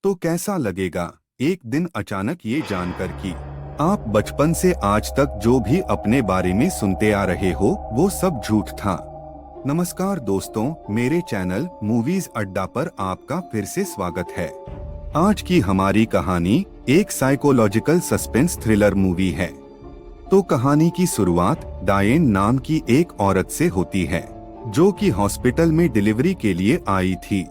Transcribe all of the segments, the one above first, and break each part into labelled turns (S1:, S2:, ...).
S1: तो कैसा लगेगा एक दिन अचानक ये जानकर कि आप बचपन से आज तक जो भी अपने बारे में सुनते आ रहे हो वो सब झूठ था। नमस्कार दोस्तों, मेरे चैनल मूवीज अड्डा पर आपका फिर से स्वागत है। आज की हमारी कहानी एक साइकोलॉजिकल सस्पेंस थ्रिलर मूवी है। तो कहानी की शुरुआत डायन नाम की एक औरत से होती है जो कि हॉस्पिटल में डिलीवरी के लिए आई थी।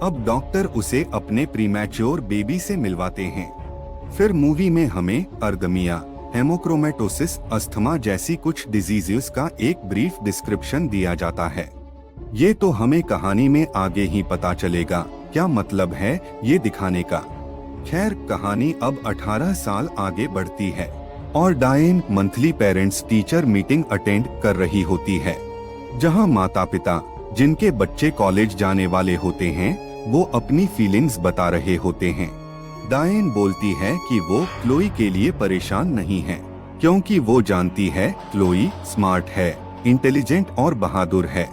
S1: अब डॉक्टर उसे अपने प्रीमैच्योर बेबी से मिलवाते हैं। फिर मूवी में हमें अर्दमिया, हेमोक्रोमेटोसिस, अस्थमा जैसी कुछ डिजीजेस का एक ब्रीफ डिस्क्रिप्शन दिया जाता है। ये तो हमें कहानी में आगे ही पता चलेगा क्या मतलब है ये दिखाने का। खैर, कहानी अब 18 साल आगे बढ़ती है और डायन monthly parents teacher meeting attend कर रही होती है, जहां माता पिता जिनके बच्चे कॉलेज जाने वाले होते हैं वो अपनी फीलिंग्स बता रहे होते हैं। डायन बोलती है कि वो क्लोई के लिए परेशान नहीं है क्योंकि वो जानती है क्लोई स्मार्ट है, इंटेलिजेंट और बहादुर है।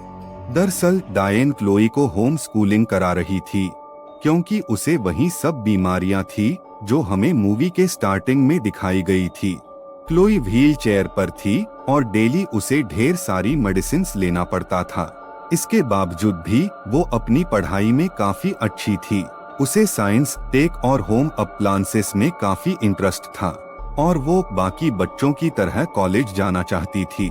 S1: दरअसल डायन क्लोई को होम स्कूलिंग करा रही थी क्योंकि उसे वही सब बीमारियां थी जो हमें मूवी के स्टार्टिंग में दिखाई गई थी। क्लोई व्हील चेयर पर थी और डेली उसे ढेर सारी मेडिसिन्स लेना पड़ता था। इसके बावजूद भी वो अपनी पढ़ाई में काफी अच्छी थी। उसे साइंस, टेक और होम अप्लायंसेस में काफी इंटरेस्ट था और वो बाकी बच्चों की तरह कॉलेज जाना चाहती थी,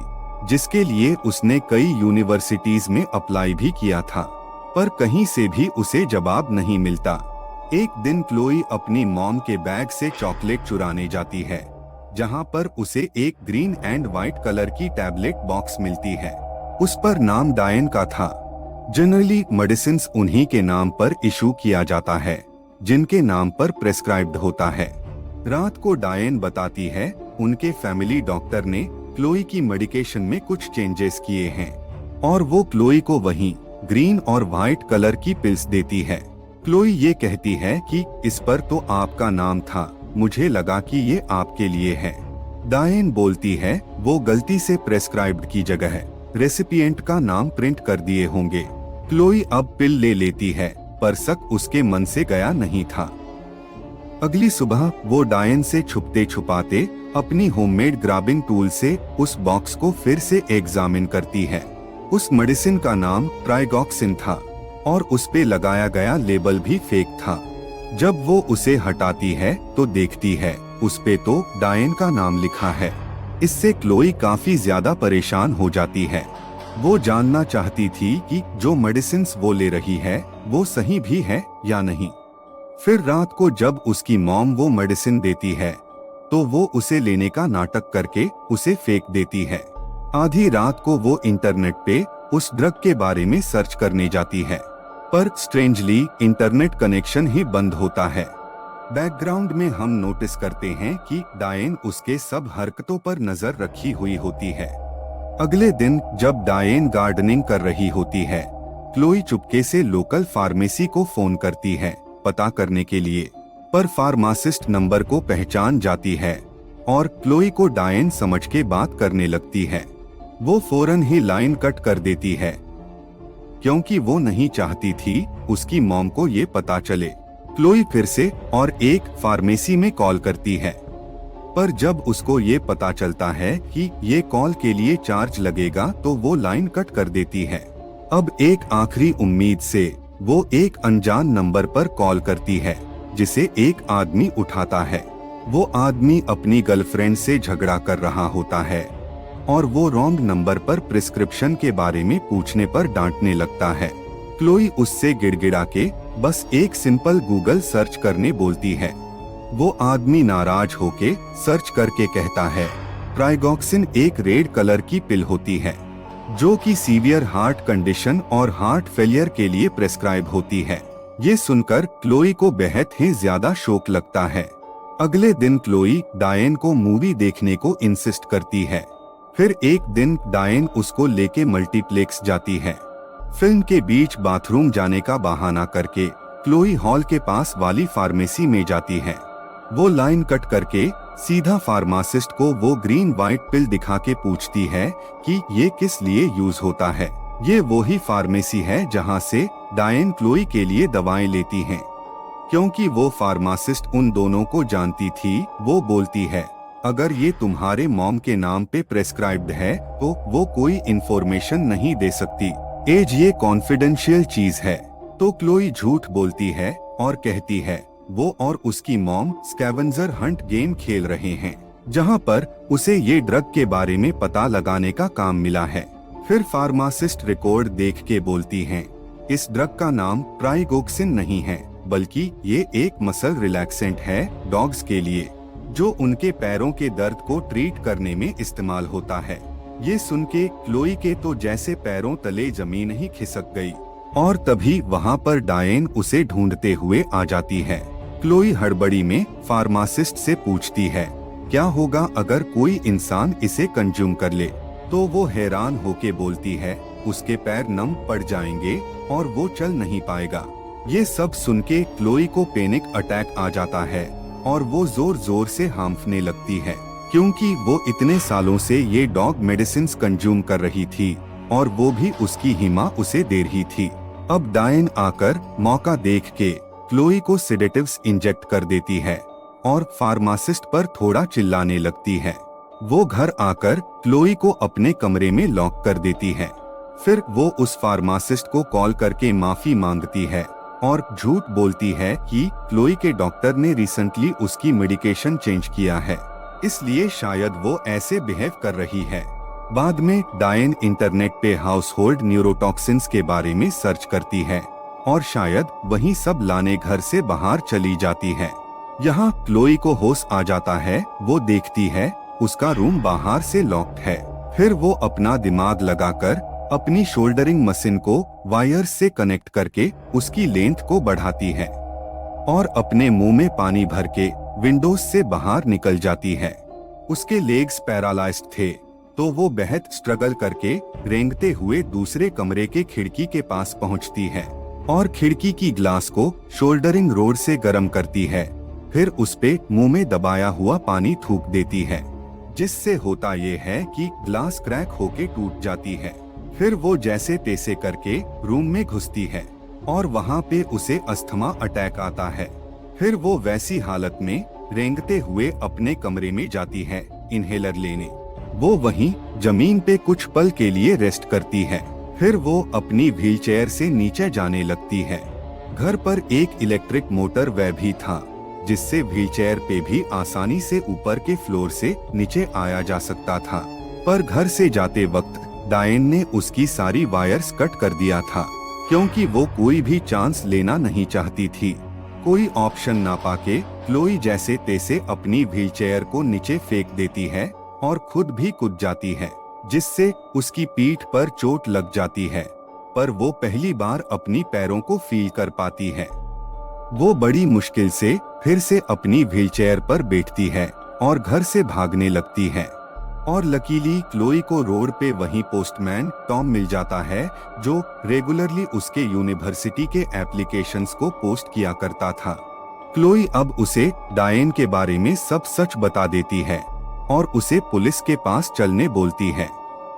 S1: जिसके लिए उसने कई यूनिवर्सिटीज में अप्लाई भी किया था, पर कहीं से भी उसे जवाब नहीं मिलता। एक दिन क्लोई अपनी मॉम के बैग से चॉकलेट चुराने जाती है, जहां पर उसे एक ग्रीन एंड व्हाइट कलर की टैबलेट बॉक्स मिलती है। उस पर नाम डायन का था। जनरली मेडिसिन्स उन्हीं के नाम पर इशू किया जाता है जिनके नाम पर प्रेस्क्राइब्ड होता है। रात को डायन बताती है उनके फैमिली डॉक्टर ने क्लोई की मेडिकेशन में कुछ चेंजेस किए हैं और वो क्लोई को वहीं ग्रीन और व्हाइट कलर की पिल्स देती है। क्लोई ये कहती है कि इस पर तो आपका नाम था, मुझे लगा कि ये आपके लिए है। डायन बोलती है वो गलती से प्रेस्क्राइब्ड की जगह रेसिपिएंट का नाम प्रिंट कर दिए होंगे। क्लोई अब पिल ले लेती है पर शक उसके मन से गया नहीं था। अगली सुबह वो डायन से छुपते छुपाते अपनी होममेड ग्राबिंग टूल से उस बॉक्स को फिर से एग्जामिन करती है। उस मेडिसिन का नाम ट्राइगॉक्सिन था और उस पे लगाया गया लेबल भी फेक था। जब वो उसे हटाती है तो देखती है उस पे तो डायन का नाम लिखा है। इससे क्लोई काफी ज्यादा परेशान हो जाती है। वो जानना चाहती थी कि जो मेडिसिन्स वो ले रही है वो सही भी है या नहीं। फिर रात को जब उसकी मॉम वो मेडिसिन देती है तो वो उसे लेने का नाटक करके उसे फेंक देती है। आधी रात को वो इंटरनेट पे उस ड्रग के बारे में सर्च करने जाती है, पर स्ट्रेंजली इंटरनेट कनेक्शन ही बंद होता है। बैकग्राउंड में हम नोटिस करते हैं कि डायन उसके सब हरकतों पर नजर रखी हुई होती है। अगले दिन जब डायन गार्डनिंग कर रही होती है, क्लोई चुपके से लोकल फार्मेसी को फोन करती है पता करने के लिए, पर फार्मासिस्ट नंबर को पहचान जाती है और क्लोई को डायन समझ के बात करने लगती है। वो फौरन ही लाइन कट कर देती है क्योंकि वो नहीं चाहती थी उसकी मॉम को ये पता चले। क्लोई फिर से और एक फार्मेसी में कॉल करती है, पर जब उसको ये पता चलता है कि ये कॉल के लिए चार्ज लगेगा तो वो लाइन कट कर देती है। अब एक आखिरी उम्मीद से वो एक अनजान नंबर पर कॉल करती है जिसे एक आदमी उठाता है। वो आदमी अपनी गर्लफ्रेंड से झगड़ा कर रहा होता है और वो रॉन्ग नंबर पर प्रिस्क्रिप्शन के बारे में पूछने पर डांटने लगता है। क्लोई उससे गिड़गिड़ा के बस एक सिंपल गूगल सर्च करने बोलती है। वो आदमी नाराज होके सर्च करके कहता है ट्राइगॉक्सिन एक रेड कलर की पिल होती है जो कि सीवियर हार्ट कंडीशन और हार्ट फेलियर के लिए प्रेस्क्राइब होती है। ये सुनकर क्लोई को बेहद ही ज्यादा शौक लगता है। अगले दिन क्लोई डायन को मूवी देखने को इंसिस्ट करती है। फिर एक दिन डायन उसको लेके मल्टीप्लेक्स जाती है। फिल्म के बीच बाथरूम जाने का बहाना करके क्लोई हॉल के पास वाली फार्मेसी में जाती है। वो लाइन कट करके सीधा फार्मासिस्ट को वो ग्रीन व्हाइट पिल दिखा के पूछती है कि ये किस लिए यूज होता है। ये वही फार्मेसी है जहां से डायन क्लोई के लिए दवाएं लेती हैं। क्योंकि वो फार्मासिस्ट उन दोनों को जानती थी। वो बोलती है, अगर ये तुम्हारे मॉम के नाम पे प्रेस्क्राइब्ड है तो वो कोई इंफॉर्मेशन नहीं दे सकती। एज ये कॉन्फिडेंशियल चीज है। तो क्लोई झूठ बोलती है और कहती है वो और उसकी मॉम स्कैवेंजर हंट गेम खेल रहे हैं, जहां पर उसे ये ड्रग के बारे में पता लगाने का काम मिला है। फिर फार्मासिस्ट रिकॉर्ड देख के बोलती हैं, इस ड्रग का नाम प्राइगोक्सिन नहीं है, बल्कि ये एक मसल रिलैक्सेंट है डॉग्स के लिए, जो उनके पैरों के दर्द को ट्रीट करने में इस्तेमाल होता है। ये सुन के क्लोई के तो जैसे पैरों तले जमीन ही खिसक गई। और तभी वहाँ पर डायन उसे ढूंढते हुए आ जाती है। क्लोई हड़बड़ी में फार्मासिस्ट से पूछती है, क्या होगा अगर कोई इंसान इसे कंज्यूम कर ले? तो वो हैरान होके बोलती है, उसके पैर नम पड़ जाएंगे और वो चल नहीं पाएगा। ये सब सुन के क्लोई को पैनिक अटैक आ जाता है और वो जोर जोर से हांफने लगती है, क्योंकि वो इतने सालों से ये डॉग मेडिसिन कंज्यूम कर रही थी और वो भी उसकी ही माँ उसे दे रही थी। अब डायन आकर मौका देख के क्लोई को सेडेटिव्स इंजेक्ट कर देती है और फार्मासिस्ट पर थोड़ा चिल्लाने लगती है। वो घर आकर क्लोई को अपने कमरे में लॉक कर देती है। फिर वो उस फार्मासिस्ट को कॉल करके माफी मांगती है और झूठ बोलती है कि क्लोई के डॉक्टर ने रिसेंटली उसकी मेडिकेशन चेंज किया है, इसलिए शायद वो ऐसे बिहेव कर रही है। बाद में डायन इंटरनेट पे हाउस होल्ड न्यूरोटॉक्सिन्स के बारे में सर्च करती है और शायद वही सब लाने घर से बाहर चली जाती है। यहाँ क्लोई को होश आ जाता है। वो देखती है उसका रूम बाहर से लॉक्ड है। फिर वो अपना दिमाग लगाकर अपनी शोल्डरिंग मशीन को वायर्स से कनेक्ट करके उसकी लेंथ को बढ़ाती है और अपने मुंह में पानी भर के विंडोज से बाहर निकल जाती है। उसके लेग्स पैरालाइज्ड थे, तो वो बेहद स्ट्रगल करके रेंगते हुए दूसरे कमरे के खिड़की के पास पहुंचती है और खिड़की की ग्लास को शोल्डरिंग रोड से गर्म करती है। फिर उस पे मुंह में दबाया हुआ पानी थूक देती है, जिससे होता ये है कि ग्लास क्रैक होके टूट जाती है। फिर वो जैसे तैसे करके रूम में घुसती है और वहाँ पे उसे अस्थमा अटैक आता है। फिर वो वैसी हालत में रेंगते हुए अपने कमरे में जाती है इनहेलर लेने। वो वहीं जमीन पे कुछ पल के लिए रेस्ट करती है। फिर वो अपनी व्हीलचेयर से नीचे जाने लगती है। घर पर एक इलेक्ट्रिक मोटर वह भी था, जिससे व्हीलचेयर पे भी आसानी से ऊपर के फ्लोर से नीचे आया जा सकता था। पर घर से जाते वक्त डायन ने उसकी सारी वायर्स कट कर दिया था, क्योंकि वो कोई भी चांस लेना नहीं चाहती थी। कोई ऑप्शन ना पाके क्लोई जैसे तैसे अपनी व्हीलचेयर को नीचे फेंक देती है और खुद भी कूद जाती है, जिससे उसकी पीठ पर चोट लग जाती है। पर वो पहली बार अपनी पैरों को फील कर पाती है। वो बड़ी मुश्किल से फिर से अपनी व्हीलचेयर पर बैठती है और घर से भागने लगती है। और लकीली क्लोई को रोड पे वही पोस्टमैन टॉम मिल जाता है, जो रेगुलरली उसके यूनिवर्सिटी के एप्लीकेशंस को पोस्ट किया करता था। क्लोई अब उसे डायन के बारे में सब सच बता देती है और उसे पुलिस के पास चलने बोलती है।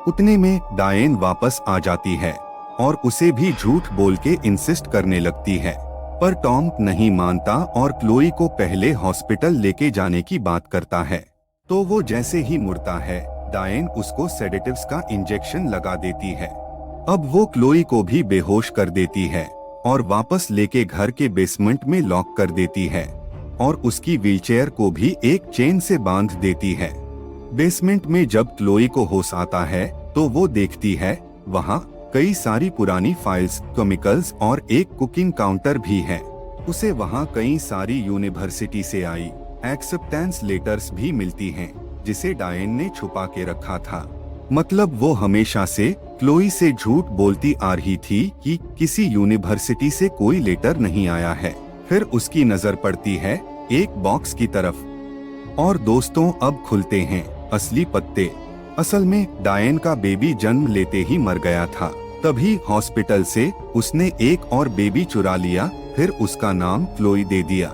S1: उतने में डायन वापस आ जाती है और उसे भी झूठ बोल के इंसिस्ट करने लगती है, पर टॉम नहीं मानता और क्लोई को पहले हॉस्पिटल लेके जाने की बात करता है। तो वो जैसे ही मुड़ता है, डायन उसको सेडेटिव्स का इंजेक्शन लगा देती है। अब वो क्लोई को भी बेहोश कर देती है और वापस लेके घर के बेसमेंट में लॉक कर देती है और उसकी व्हीलचेयर को भी एक चेन से बांध देती है। बेसमेंट में जब क्लोई को होश आता है तो वो देखती है वहाँ कई सारी पुरानी फाइल्स, केमिकल्स और एक कुकिंग काउंटर भी है। उसे वहाँ कई सारी यूनिवर्सिटी से आई एक्सेप्टेंस लेटर्स भी मिलती हैं, जिसे डायन ने छुपा के रखा था। मतलब वो हमेशा से क्लोई से झूठ बोलती आ रही थी कि किसी यूनिवर्सिटी से कोई लेटर नहीं आया है। फिर उसकी नजर पड़ती है एक बॉक्स की तरफ और दोस्तों अब खुलते हैं असली पत्ते। असल में डायन का बेबी जन्म लेते ही मर गया था। तभी हॉस्पिटल से उसने एक और बेबी चुरा लिया, फिर उसका नाम क्लोई दे दिया।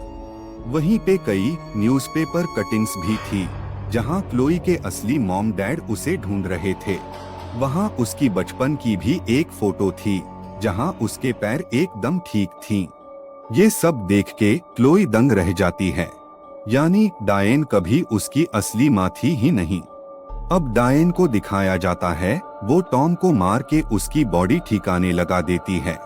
S1: वहीं पे कई न्यूज़पेपर कटिंग्स भी थी, जहां क्लोई के असली मॉम डैड उसे ढूंढ रहे थे। वहां उसकी बचपन की भी एक फोटो थी, जहां उसके पैर एकदम ठीक थी। ये सब देख के क्लोई दंग रह जाती है। यानी डायन कभी उसकी असली माँ थी ही नहीं। अब डायन को दिखाया जाता है वो टॉम को मार के उसकी बॉडी ठिकाने लगा देती है।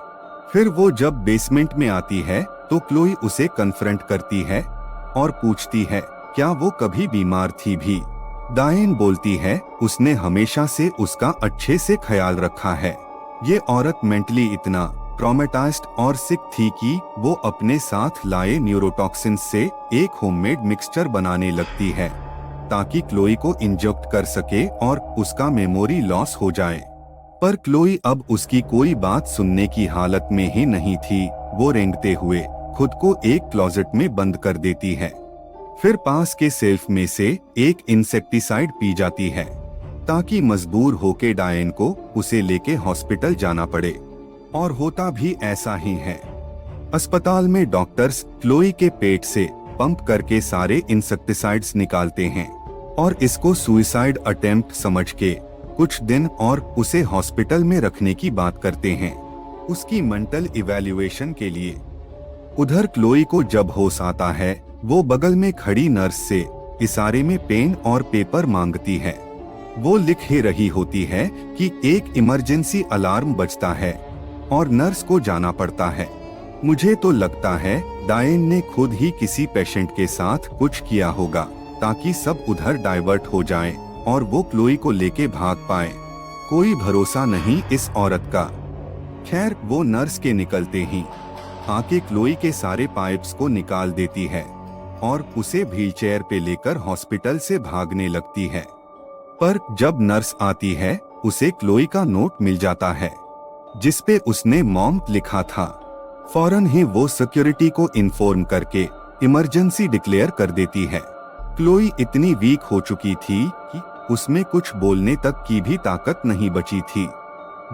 S1: फिर वो जब बेसमेंट में आती है तो क्लोई उसे कन्फ्रंट करती है और पूछती है क्या वो कभी बीमार थी भी। डायन बोलती है उसने हमेशा से उसका अच्छे से ख्याल रखा है। ये औरत मेंटली इतना ट्रॉमेटाइज्ड और सिक थी कि वो अपने साथ लाए न्यूरोटॉक्सिन्स से एक होममेड मिक्सचर बनाने लगती है ताकि क्लोई को इंजेक्ट कर सके और उसका मेमोरी लॉस हो जाए। पर क्लोई अब उसकी कोई बात सुनने की हालत में ही नहीं थी। वो रेंगते हुए खुद को एक क्लोजेट में बंद कर देती है। फिर पास के सेल्फ में से एक इंसेक्टिसाइड पी जाती है ताकि मजबूर होके डायन को उसे लेके हॉस्पिटल जाना पड़े। और होता भी ऐसा ही है। अस्पताल में डॉक्टर्स क्लोई के पेट से पंप करके सारे इंसेक्टिसाइड्स निकालते हैं और इसको सुइसाइड अटेम्प्ट समझ के कुछ दिन और उसे हॉस्पिटल में रखने की बात करते हैं उसकी मेंटल इवैल्यूएशन के लिए। उधर क्लोई को जब होश आता है वो बगल में खड़ी नर्स से इशारे में पेन और पेपर मांगती है। वो लिख ही रही होती है कि एक इमरजेंसी अलार्म बजता है और नर्स को जाना पड़ता है। मुझे तो लगता है डायन ने खुद ही किसी पेशेंट के साथ कुछ किया होगा ताकि सब उधर डाइवर्ट हो जाए और वो क्लोई को लेके भाग पाए। कोई भरोसा नहीं इस औरत का। खैर वो नर्स के निकलते ही आके क्लोई के सारे पाइप्स को निकाल देती है और उसे व्हीलचेयर पे लेकर हॉस्पिटल से भागने लगती है। पर जब नर्स आती है उसे क्लोई का नोट मिल जाता है जिसपे उसने मॉम लिखा था। फौरन ही वो सिक्योरिटी को इन्फॉर्म करके इमरजेंसी डिक्लेयर कर देती है। क्लोई इतनी वीक हो चुकी थी कि उसमें कुछ बोलने तक की भी ताकत नहीं बची थी।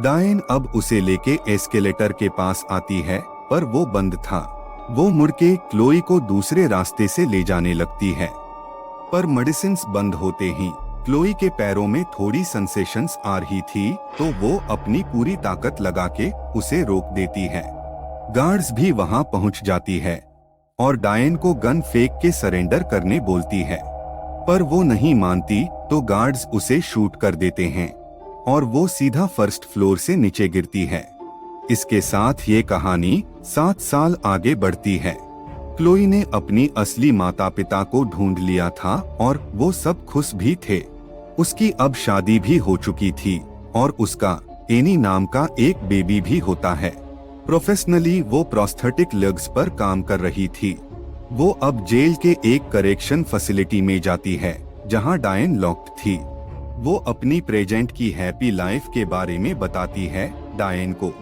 S1: डायन अब उसे लेके एस्केलेटर के पास आती है पर वो बंद था। वो मुड़ के क्लोई को दूसरे रास्ते से ले जाने लगती है पर मेडिसिन्स बंद होते ही क्लोई के पैरों में थोड़ी सेंसेशंस आ रही थी तो वो अपनी पूरी ताकत लगा के उसे रोक देती है। गार्ड्स भी वहां पहुंच जाती है और डायन को गन फेंक के सरेंडर करने बोलती है पर वो नहीं मानती तो गार्ड्स उसे शूट कर देते हैं और वो सीधा फर्स्ट फ्लोर से नीचे गिरती है। इसके साथ ये कहानी 7 साल आगे बढ़ती है। क्लोई ने अपनी असली माता पिता को ढूंढ लिया था और वो सब खुश भी थे। उसकी अब शादी भी हो चुकी थी और उसका एनी नाम का एक बेबी भी होता है। प्रोफेशनली वो प्रोस्थेटिक लेग्स पर काम कर रही थी। वो अब जेल के एक करेक्शन फैसिलिटी में जाती है जहां डायन लॉक्ड थी। वो अपनी प्रेजेंट की हैप्पी लाइफ के बारे में बताती है डायन को।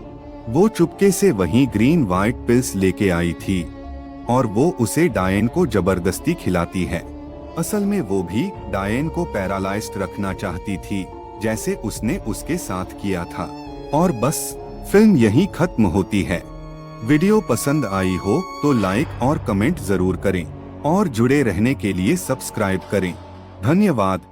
S1: वो चुपके से वहीं ग्रीन वाइट पिल्स लेके आई थी और वो उसे डायन को जबरदस्ती खिलाती है। असल में वो भी डायन को पैरालाइज्ड रखना चाहती थी जैसे उसने उसके साथ किया था। और बस फिल्म यहीं खत्म होती है। वीडियो पसंद आई हो तो लाइक और कमेंट जरूर करें और जुड़े रहने के लिए सब्सक्राइब करें। धन्यवाद।